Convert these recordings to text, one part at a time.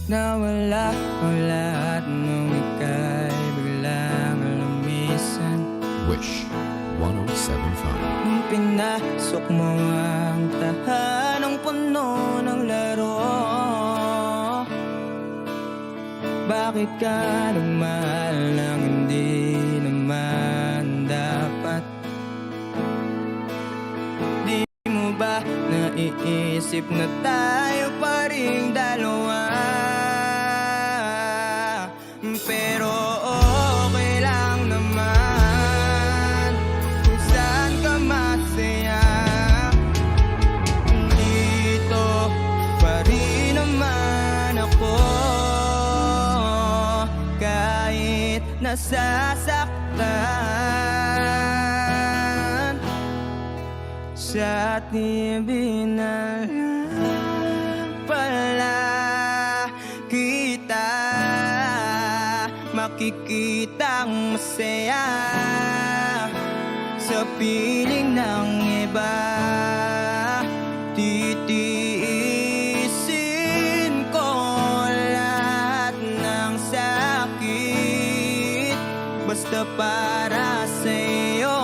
Nawala ang lahat nung ika'y biglang lumisan. Wish 107.5. Nung pinasok mo ang tahanang puno ng laro, bakit ka nagmahal nang hindi naman dapat? Di mo ba naiisip na tayo pa ring dalawa? Pero okay lang naman kung saan ka masaya. Dito pa rin naman ako, kahit nasasaktan. Sa TV na lang pala kita makikitang masaya sa piling ng iba. Titiisin ko lahat ng sakit basta para sa'yo,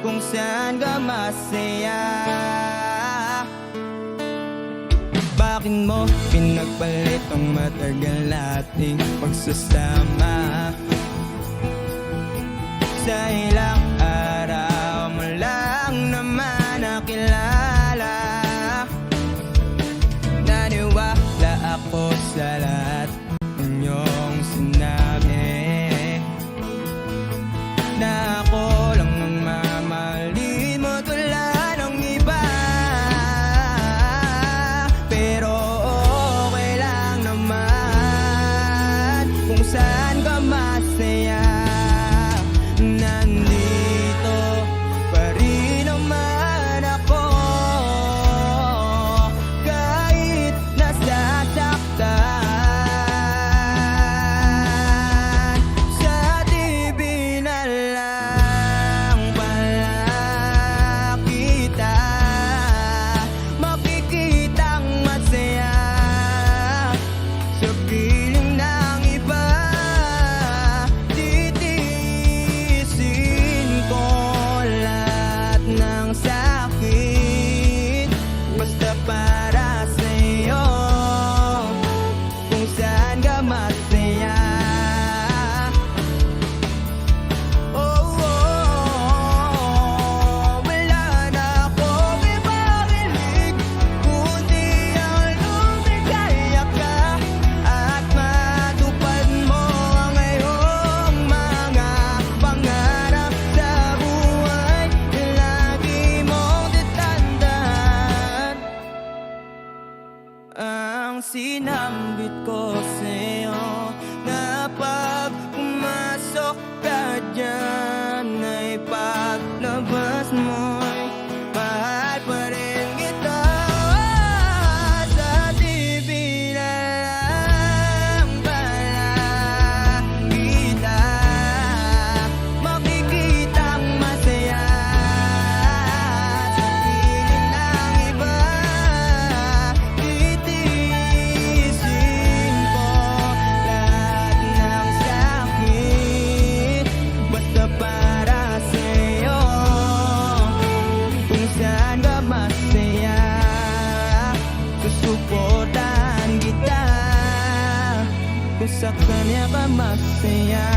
kung saan ka masaya. Bakit mo pinagpalit ang matagal nating pagsasama? Sa ilang araw mo lang naman nakilala. Naniwala ako sa lahat ng iyong sinabi, na ako lang ang mamahalin mo tulad ng iba. Pero okay lang naman kung saan ka masaya. Nandito pa rin naman ako, kahit nasasaktan. Sa TV na lang pala kita makikitang masaya sa piling ng iba. Titiisin ko lahat ng sakit basta para sa'yo, kung saan ka masaya. Wala na akong ibarinig kundi ang lumigaya ka at matupad mo ang iyong mga pangarap sa buhay na lagi mong tatandaan. Ang sinambit ko sa'yo na pag pumasok ka dyan ay paglabas mo'y mahal pa rin kita. Sa TV na lang pala kita makikitang masaya sa piling ng iba. Titiisin ko lahat ng sakit basta para sa'yo, kung saan ka masaya. Susuportahan kita kung sa kanya ka masaya.